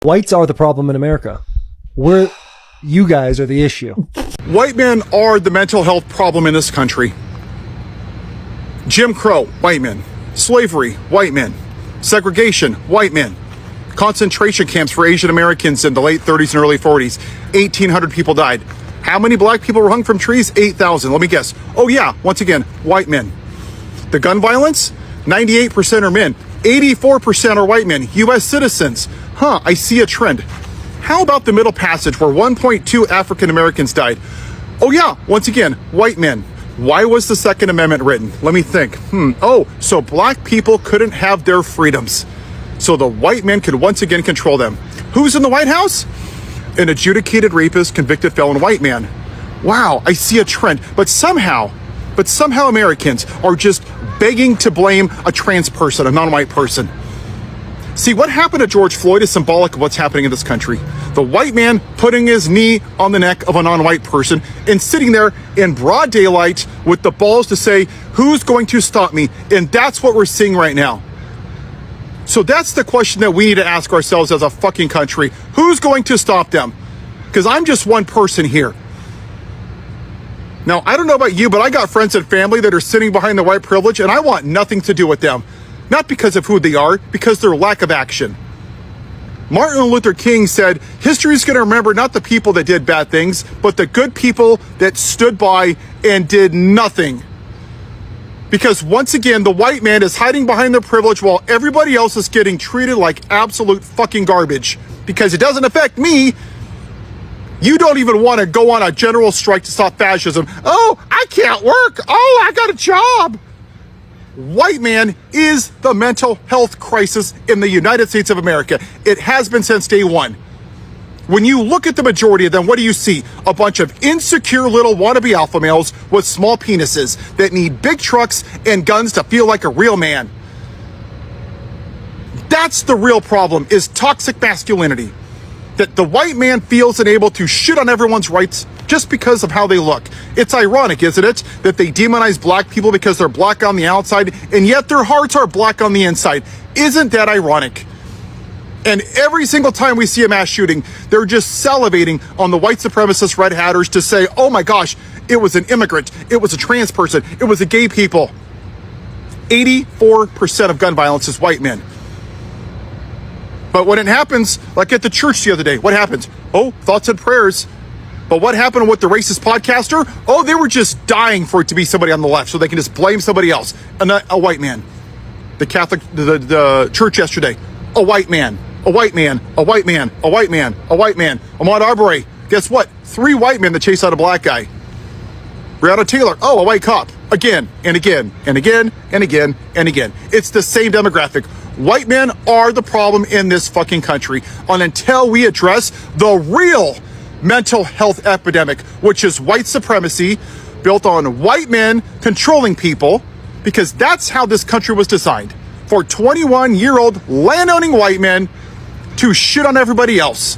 Whites are the problem in America. You guys are the issue. White men are the mental health problem in this country. Jim Crow, white men. Slavery, white men. Segregation, white men. Concentration camps for Asian Americans in the late 30s and early 40s. 1,800 people died. How many black people were hung from trees? 8,000. Let me guess. Oh yeah, once again, white men. The gun violence? 98% are men. 84% are white men, U.S. citizens. I see a trend. How about the Middle Passage where 1.2 African Americans died? Oh yeah, once again, white men. Why was the Second Amendment written? Let me think. So black people couldn't have their freedoms. So the white men could once again control them. Who's in the White House? An adjudicated rapist, convicted felon white man. Wow, I see a trend. But somehow Americans are just begging to blame a trans person, a non-white person. See, what happened to George Floyd is symbolic of what's happening in this country. The white man putting his knee on the neck of a non-white person and sitting there in broad daylight with the balls to say, who's going to stop me? And that's what we're seeing right now. So that's the question that we need to ask ourselves as a fucking country. Who's going to stop them? Because I'm just one person here. Now, I don't know about you, but I got friends and family that are sitting behind the white privilege, and I want nothing to do with them. Not because of who they are, because their lack of action. Martin Luther King said, history is going to remember not the people that did bad things, but the good people that stood by and did nothing. Because once again, the white man is hiding behind their privilege while everybody else is getting treated like absolute fucking garbage. Because it doesn't affect me. You don't even want to go on a general strike to stop fascism. Oh, I can't work. Oh, I got a job. White man is the mental health crisis in the United States of America. It has been since day one. When you look at the majority of them, what do you see? A bunch of insecure little wannabe alpha males with small penises that need big trucks and guns to feel like a real man. That's the real problem, is toxic masculinity. That the white man feels unable to shit on everyone's rights just because of how they look. It's ironic, isn't it, that they demonize black people because they're black on the outside, and yet their hearts are black on the inside. Isn't that ironic? And every single time we see a mass shooting, they're just salivating on the white supremacist red hatters to say, oh my gosh, it was an immigrant, it was a trans person, it was a gay people. 84% of gun violence is white men. But when it happens, like at the church the other day, what happens? Oh, thoughts and prayers. But what happened with the racist podcaster? Oh, they were just dying for it to be somebody on the left so they can just blame somebody else. A white man. The Catholic, the church yesterday. A white man. A white man. A white man. A white man. A white man. Ahmaud Arbery. Guess what? 3 white men that chased out a black guy. Breonna Taylor. Oh, a white cop. Again and again and again and again and again. It's the same demographic. White men are the problem in this fucking country. And until we address the real mental health epidemic, which is white supremacy built on white men controlling people, because that's how this country was designed, for 21-year-old landowning white men to shit on everybody else.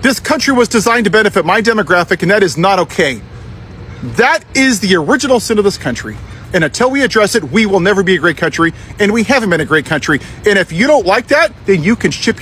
This country was designed to benefit my demographic, and that is not okay. That is the original sin of this country. And until we address it, we will never be a great country, and we haven't been a great country. And if you don't like that, then you can ship.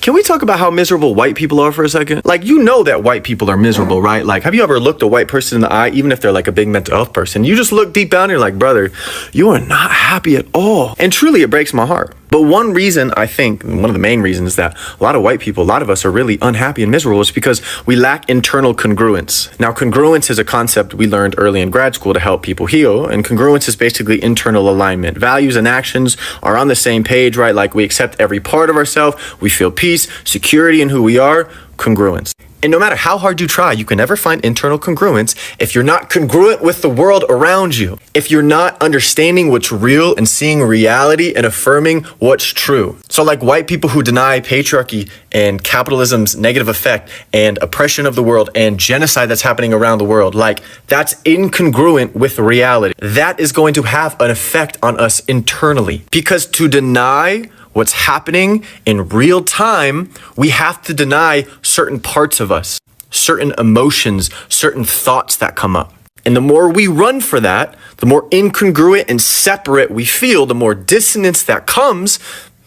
Can we talk about how miserable white people are for a second? Like, you know that white people are miserable, right? Like, have you ever looked a white person in the eye, even if they're like a big mental health person? You just look deep down and you're like, brother, you are not happy at all. And truly, it breaks my heart. But one reason, I think, one of the main reasons that a lot of white people, a lot of us are really unhappy and miserable is because we lack internal congruence. Now, congruence is a concept we learned early in grad school to help people heal. And congruence is basically internal alignment. Values and actions are on the same page, right? Like, we accept every part of ourselves. We feel peace, security in who we are, congruence. And no matter how hard you try, you can never find internal congruence if you're not congruent with the world around you. If you're not understanding what's real and seeing reality and affirming what's true. So like white people who deny patriarchy and capitalism's negative effect and oppression of the world and genocide that's happening around the world, like that's incongruent with reality. That is going to have an effect on us internally, because to deny what's happening in real time, we have to deny certain parts of us, certain emotions, certain thoughts that come up. And the more we run for that, the more incongruent and separate we feel, the more dissonance that comes,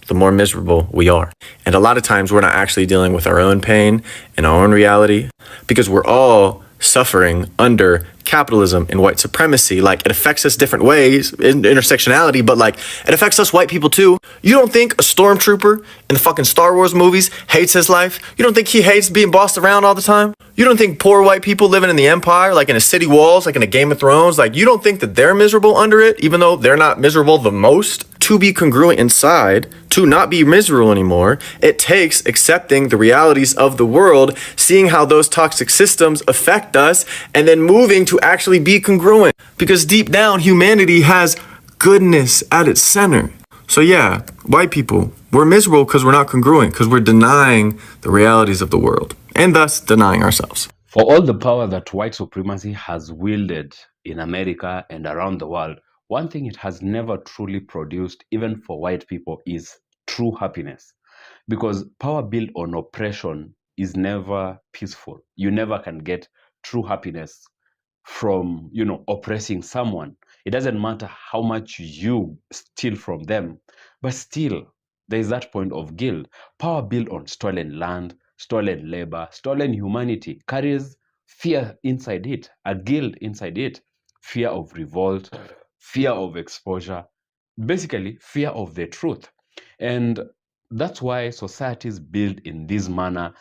the more miserable we are. And a lot of times we're not actually dealing with our own pain and our own reality because we're all suffering under capitalism and white supremacy. Like, it affects us different ways in intersectionality, but like, it affects us white people too. You don't think a stormtrooper in the fucking Star Wars movies hates his life? You don't think he hates being bossed around all the time? You don't think poor white people living in the empire, like in a city walls, like in a Game of Thrones, like you don't think that they're miserable under it, even though they're not miserable the most? To be congruent inside, to not be miserable anymore, it takes accepting the realities of the world, seeing how those toxic systems affect us, and then moving to actually be congruent. Because deep down, humanity has goodness at its center. So yeah, white people, we're miserable because we're not congruent, because we're denying the realities of the world, and thus denying ourselves. For all the power that white supremacy has wielded in America and around the world, one thing it has never truly produced, even for white people, is true happiness. Because power built on oppression is never peaceful. You never can get true happiness from, oppressing someone. It doesn't matter how much you steal from them, but still, there is that point of guilt. Power built on stolen land, stolen labor, stolen humanity carries fear inside it, a guilt inside it, fear of revolt, fear of exposure, basically fear of the truth. And that's why societies built in this manner,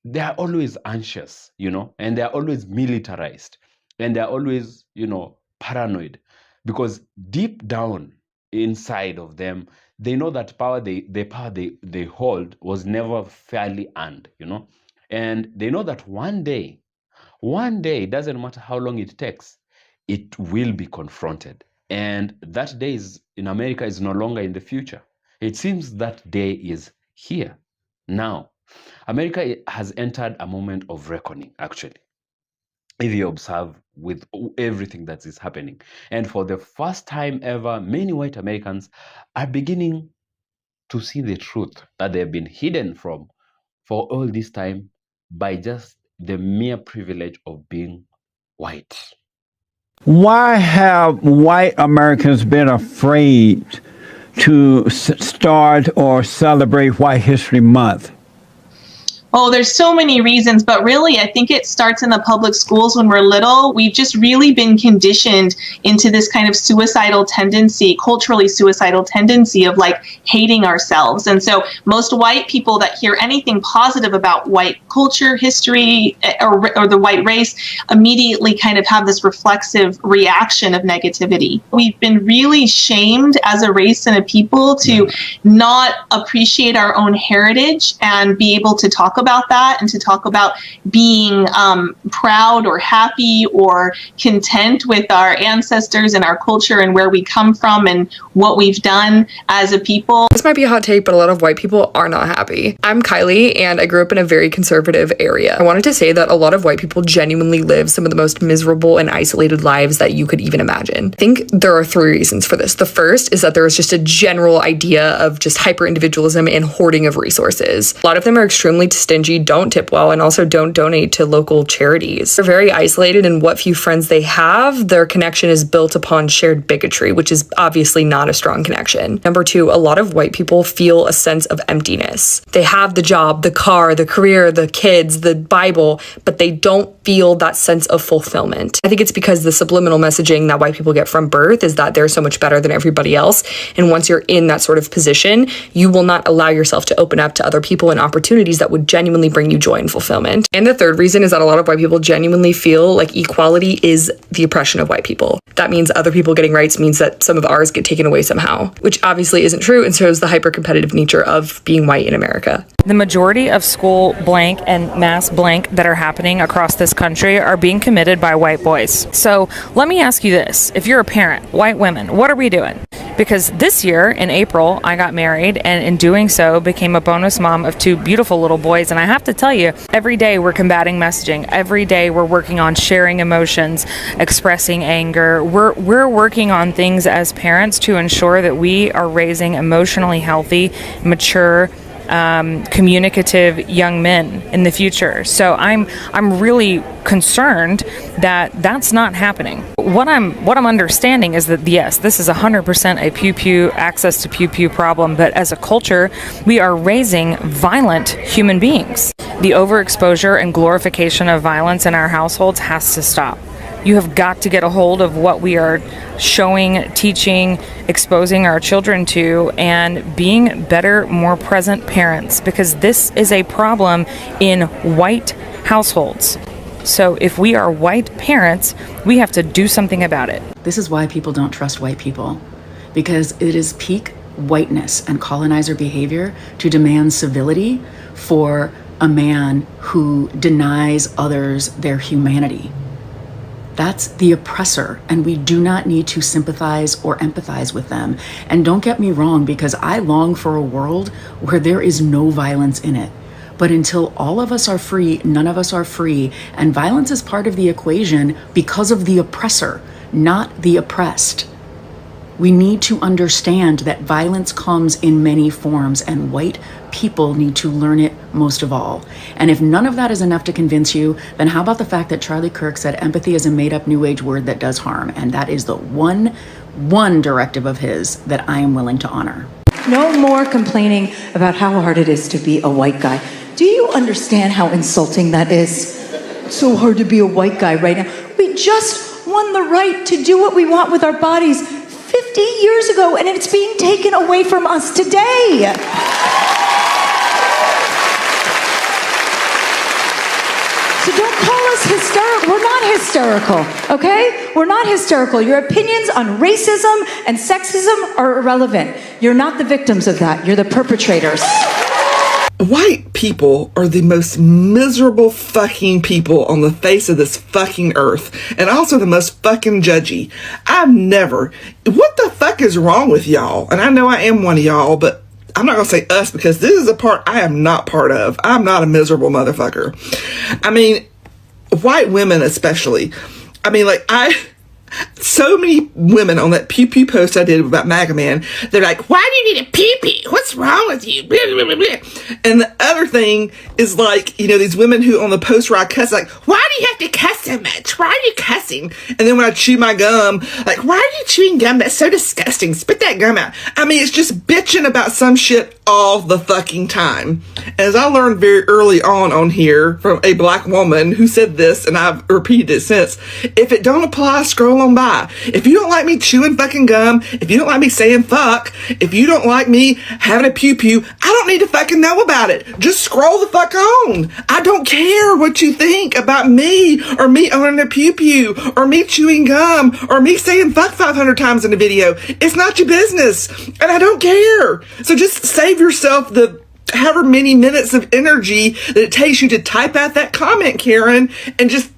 they are always anxious, and they are always militarized, and they are always, paranoid, because deep down inside of them, they know that the power they hold was never fairly earned, and they know that one day, it doesn't matter how long it takes, it will be confronted. And that day in America is no longer in the future. It seems that day is here, now. America has entered a moment of reckoning, actually, if you observe with everything that is happening. And for the first time ever, many white Americans are beginning to see the truth that they've been hidden from for all this time by just the mere privilege of being white. Why have white Americans been afraid to start or celebrate White History Month? Oh, there's so many reasons, but really, I think it starts in the public schools when we're little. We've just really been conditioned into this kind of suicidal tendency, culturally suicidal tendency of like hating ourselves. And so most white people that hear anything positive about white culture, history, or the white race immediately kind of have this reflexive reaction of negativity. We've been really shamed as a race and a people to not appreciate our own heritage and be able to talk about that and to talk about being proud or happy or content with our ancestors and our culture and where we come from and what we've done as a people. This might be a hot take, but a lot of white people are not happy. I'm Kylie, and I grew up in a very conservative area. I wanted to say that a lot of white people genuinely live some of the most miserable and isolated lives that you could even imagine. I think there are 3 reasons for this. The first is that there is just a general idea of just hyper-individualism and hoarding of resources. A lot of them are extremely stingy, don't tip well, and also don't donate to local charities. They're very isolated, and what few friends they have, their connection is built upon shared bigotry, which is obviously not a strong connection. Number 2, a lot of white people feel a sense of emptiness. They have the job, the car, the career, the kids, the Bible, but they don't feel that sense of fulfillment. I think it's because the subliminal messaging that white people get from birth is that they're so much better than everybody else. And once you're in that sort of position, you will not allow yourself to open up to other people and opportunities that would genuinely bring you joy and fulfillment. And the third reason is that a lot of white people genuinely feel like equality is the oppression of white people. That means other people getting rights means that some of ours get taken away somehow, which obviously isn't true and shows the hyper-competitive nature of being white in America. The majority of school blank and mass blank that are happening across this country are being committed by white boys. So let me ask you this. If you're a parent, white women, what are we doing? Because this year in April, I got married, and in doing so became a bonus mom of 2 beautiful little boys. And I have to tell you, every day we're combating messaging. Every day we're working on sharing emotions, expressing anger. We're working on things as parents to ensure that we are raising emotionally healthy, mature, communicative young men in the future. So I'm really concerned that that's not happening. What I'm understanding is that yes, this is 100% a pew-pew access to pew-pew problem, but as a culture, we are raising violent human beings. The overexposure and glorification of violence in our households has to stop. You have got to get a hold of what we are showing, teaching, exposing our children to, and being better, more present parents, because this is a problem in white households. So if we are white parents, we have to do something about it. This is why people don't trust white people, because it is peak whiteness and colonizer behavior to demand civility for a man who denies others their humanity. That's the oppressor, and we do not need to sympathize or empathize with them. And don't get me wrong, because I long for a world where there is no violence in it. But until all of us are free, none of us are free. And violence is part of the equation because of the oppressor, not the oppressed. We need to understand that violence comes in many forms, and white people need to learn it most of all. And if none of that is enough to convince you, then how about the fact that Charlie Kirk said empathy is a made-up new age word that does harm, and that is the one directive of his that I am willing to honor. No more complaining about how hard it is to be a white guy. Do you understand how insulting that is? It's so hard to be a white guy right now. We just won the right to do what we want with our bodies 50 years ago, and it's being taken away from us today. So don't call us hysterical. We're not hysterical, okay? We're not hysterical. Your opinions on racism and sexism are irrelevant. You're not the victims of that. You're the perpetrators. White people are the most miserable fucking people on the face of this fucking earth, and also the most fucking judgy. What the fuck is wrong with y'all? And I know I am one of y'all, but I'm not gonna say us, because this is a part I am not part of. I'm not a miserable motherfucker. I mean, white women especially. I mean, so many women on that pew pew post I did about MAGA Man, they're like, why do you need a pew pew? What's wrong with you? Blah, blah, blah, blah. And the other thing is these women who on the post where I cuss, why do you have to cuss so much? Why are you cussing? And then when I chew my gum, why are you chewing gum? That's so disgusting. Spit that gum out. I mean, it's just bitching about some shit all the fucking time. As I learned very early on here from a black woman who said this, and I've repeated it since, if it don't apply, scroll on by. If you don't like me chewing fucking gum, if you don't like me saying fuck, if you don't like me having a pew pew, I don't need to fucking know about it. Just scroll the fuck on. I don't care what you think about me, or me owning a pew pew, or me chewing gum, or me saying fuck 500 times in a video. It's not your business, and I don't care. So just save yourself the however many minutes of energy that it takes you to type out that comment, Karen, and just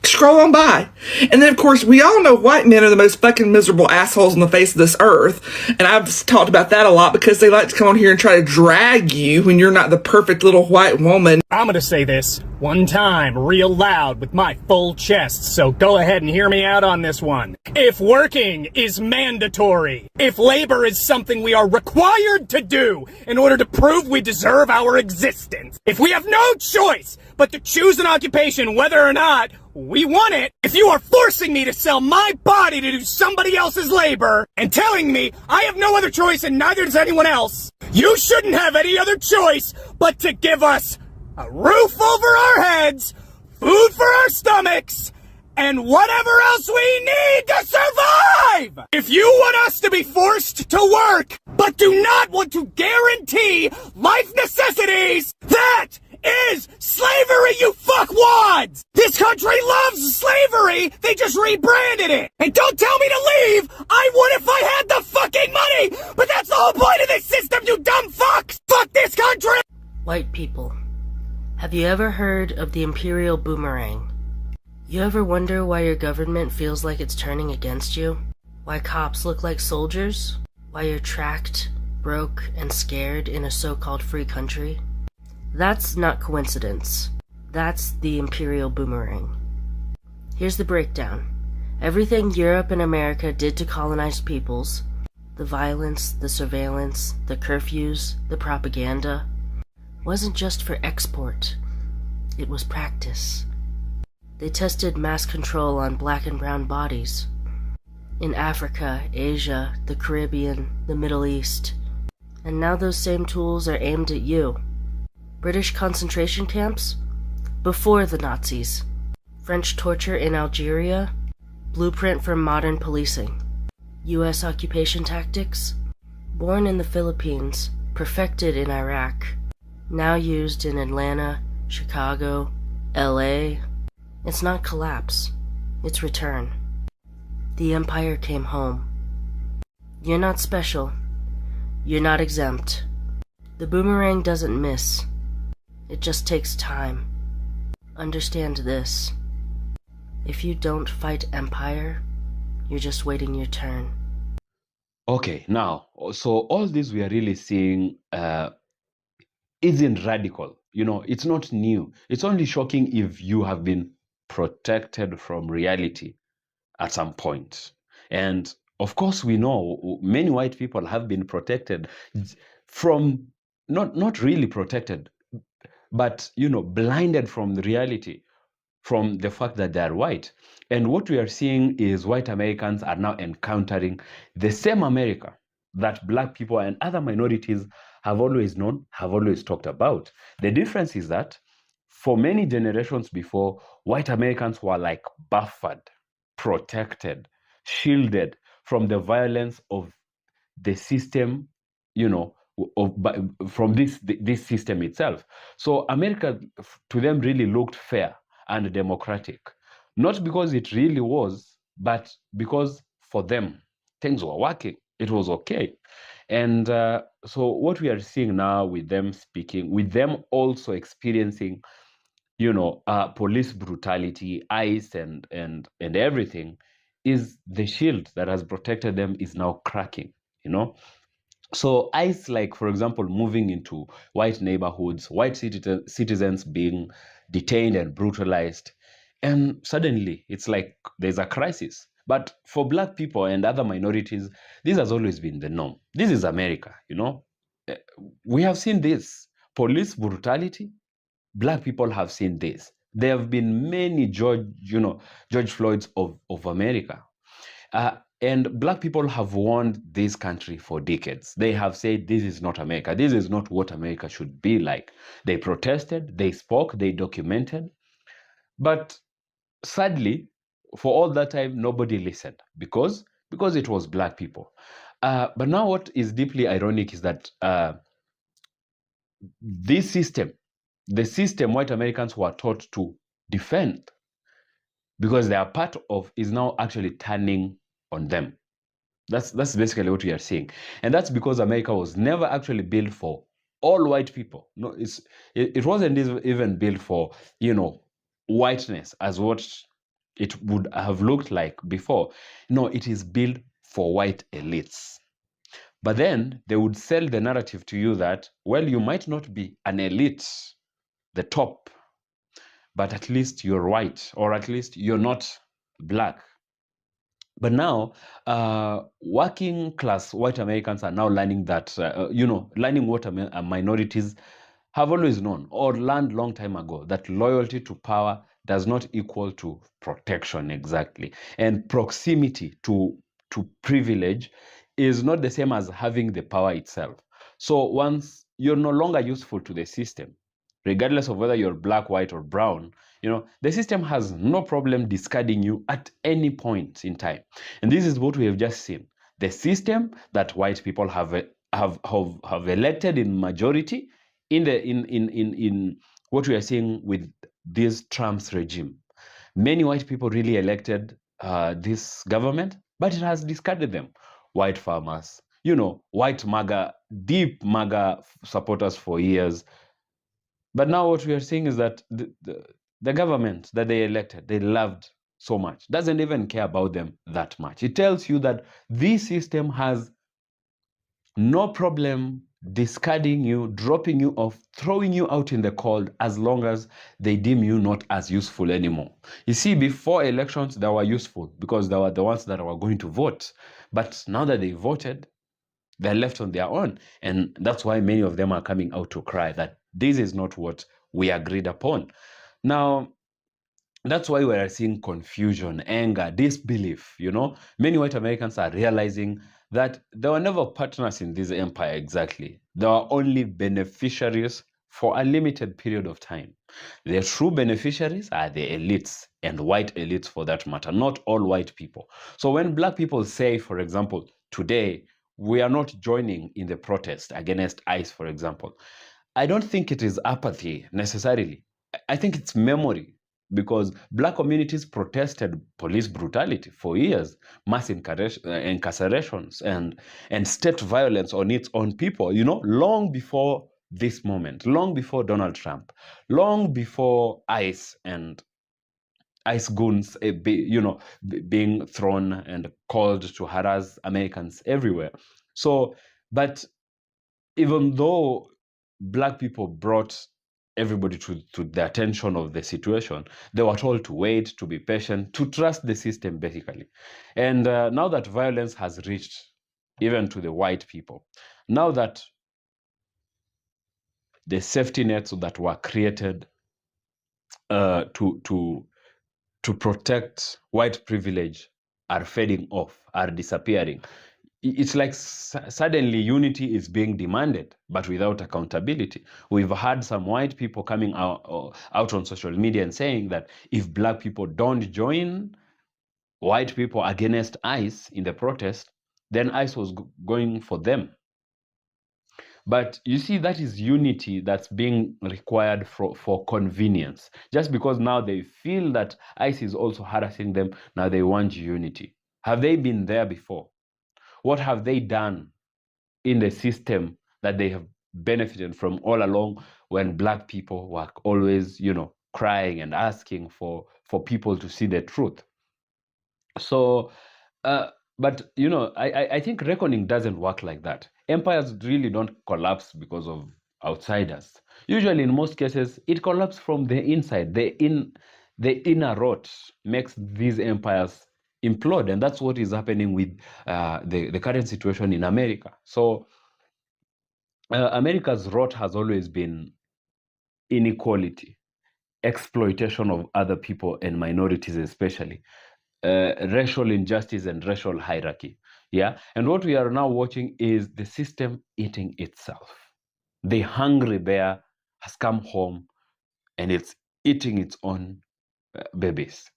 scroll on by. And then, of course, we all know white men are the most fucking miserable assholes on the face of this earth. And I've talked about that a lot because they like to come on here and try to drag you when you're not the perfect little white woman. I'm gonna say this one time real loud with my full chest, so go ahead and hear me out on this one. If working is mandatory, if labor is something we are required to do in order to prove we deserve our existence, if we have no choice but to choose an occupation whether or not we want it, if you are forcing me to sell my body to do somebody else's labor and telling me I have no other choice and neither does anyone else, you shouldn't have any other choice but to give us a roof over our heads, food for our stomachs, and whatever else we need to survive! If you want us to be forced to work, but do not want to guarantee life necessities, that is slavery, you fuckwads! This country loves slavery, they just rebranded it! And don't tell me to leave! I would if I had the fucking money! But that's the whole point of this system, you dumb fucks! Fuck this country! White people, have you ever heard of the imperial boomerang? You ever wonder why your government feels like it's turning against you? Why cops look like soldiers? Why you're tracked, broke, and scared in a so-called free country? That's not coincidence. That's the imperial boomerang. Here's the breakdown. Everything Europe and America did to colonize peoples, the violence, the surveillance, the curfews, the propaganda, wasn't just for export, it was practice. They tested mass control on black and brown bodies. In Africa, Asia, the Caribbean, the Middle East. And now those same tools are aimed at you. British concentration camps? Before the Nazis. French torture in Algeria? Blueprint for modern policing. US occupation tactics? Born in the Philippines, perfected in Iraq, now used in Atlanta, Chicago, LA. It's not collapse, it's return. The empire came home. You're not special. You're not exempt. The boomerang doesn't miss. It just takes time. Understand this. If you don't fight empire, you're just waiting your turn. Okay, now, so all this we are really seeing isn't radical. It's not new. It's only shocking if you have been protected from reality at some point. And of course, we know many white people have been protected from, not really protected, but, blinded from the reality, from the fact that they are white. And what we are seeing is white Americans are now encountering the same America that black people and other minorities have always known, have always talked about. The difference is that for many generations before, white Americans were like buffered, protected, shielded from the violence of the system, from this system itself. So America, to them, really looked fair and democratic, not because it really was, but because for them things were working. It was okay. And so what we are seeing now with them speaking, with them also experiencing, police brutality, ICE, and everything, is the shield that has protected them is now cracking. So ICE, like, for example, moving into white neighborhoods, white citizens being detained and brutalized, and suddenly it's like there's a crisis. But for black people and other minorities, this has always been the norm. This is America. We have seen this police brutality. Black people have seen this. There have been many George Floyds of America. And black people have warned this country for decades. They have said, this is not America. This is not what America should be like. They protested, they spoke, they documented. But sadly, for all that time, nobody listened because it was black people. But now what is deeply ironic is that this system, the system white Americans were taught to defend because they are part of, is now actually turning on them. That's basically what we are seeing. And that's because America was never actually built for all white people. No, it wasn't even built for, whiteness as what it would have looked like before. No, it is built for white elites. But then they would sell the narrative to you that, well, you might not be an elite, the top, but at least you're white, or at least you're not black. But now, working class white Americans are now learning that, learning what minorities have always known or learned long time ago, that loyalty to power does not equal to protection exactly. And proximity to privilege is not the same as having the power itself. So once you're no longer useful to the system, regardless of whether you're black, white, or brown, the system has no problem discarding you at any point in time. And this is what we have just seen. The system that white people have elected in majority in what we are seeing with this Trump's regime. Many white people really elected this government, but it has discarded them. White farmers, white MAGA, deep MAGA supporters for years. But now what we are seeing is that the government that they elected, they loved so much, doesn't even care about them that much. It tells you that this system has no problem discarding you, dropping you off, throwing you out in the cold as long as they deem you not as useful anymore. You see, before elections, they were useful because they were the ones that were going to vote. But now that they voted, they're left on their own. And that's why many of them are coming out to cry that this is not what we agreed upon. Now, that's why we are seeing confusion, anger, disbelief. Many white Americans are realizing that they were never partners in this empire exactly. They were only beneficiaries for a limited period of time. The true beneficiaries are the elites, and white elites for that matter, not all white people. So when black people say, for example, today, we are not joining in the protest against ICE, for example, I don't think it is apathy necessarily. I think it's memory, because black communities protested police brutality for years, mass incarcerations and state violence on its own people, long before this moment, long before Donald Trump, long before ICE and ICE goons being thrown and called to harass Americans everywhere. So, but even though black people brought everybody to the attention of the situation, they were told to wait, to be patient, to trust the system, basically. And now that violence has reached even to the white people, now that the safety nets that were created to protect white privilege are fading off, are disappearing, it's like suddenly unity is being demanded, but without accountability. We've had some white people coming out on social media and saying that if black people don't join white people against ICE in the protest, then ICE was going for them. But you see, that is unity that's being required for convenience. Just because now they feel that ICE is also harassing them, now they want unity. Have they been there before? What have they done in the system that they have benefited from all along, when black people were always, crying and asking for people to see the truth? So, but I think reckoning doesn't work like that. Empires really don't collapse because of outsiders. Usually, in most cases, it collapses from the inside. The inner rot makes these empires implode, and that's what is happening with the current situation in America. So America's rot has always been inequality, exploitation of other people and minorities especially, racial injustice and racial hierarchy. Yeah, and what we are now watching is the system eating itself. The hungry bear has come home and it's eating its own babies,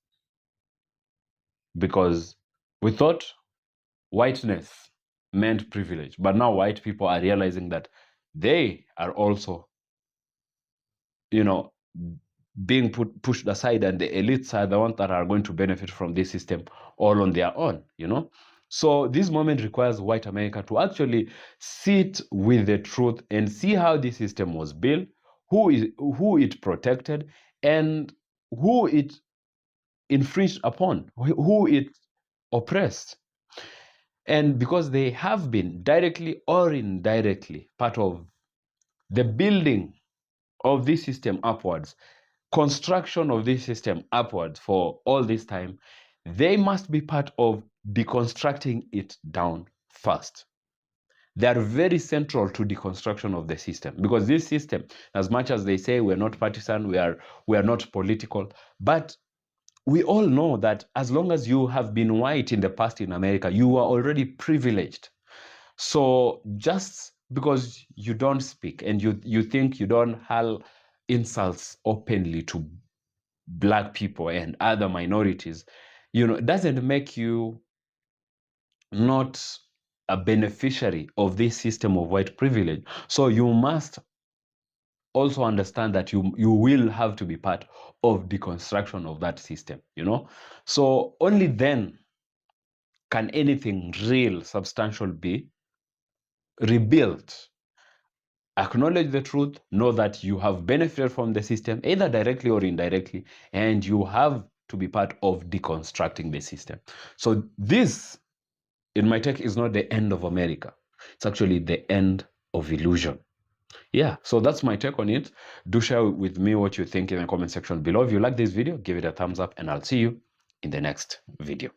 because we thought whiteness meant privilege, but now white people are realizing that they are also, being pushed aside, and the elites are the ones that are going to benefit from this system all on their own. So this moment requires white America to actually sit with the truth and see how this system was built, who it protected, and who it infringed upon, who it oppressed. And because they have been directly or indirectly part of the building of this system upwards, construction of this system upwards for all this time, they must be part of deconstructing it down first. They are very central to deconstruction of the system, because this system, as much as they say we're not partisan, we are not political, but we all know that as long as you have been white in the past in America, you are already privileged. So just because you don't speak and you think you don't hurl insults openly to black people and other minorities, it doesn't make you not a beneficiary of this system of white privilege. So you must also understand that you will have to be part of deconstruction of that system. So only then can anything real, substantial be rebuilt. Acknowledge the truth, know that you have benefited from the system, either directly or indirectly, and you have to be part of deconstructing the system. So this, in my take, is not the end of America. It's actually the end of illusion. Yeah, so that's my take on it. Do share with me what you think in the comment section below. If you like this video, give it a thumbs up, and I'll see you in the next video.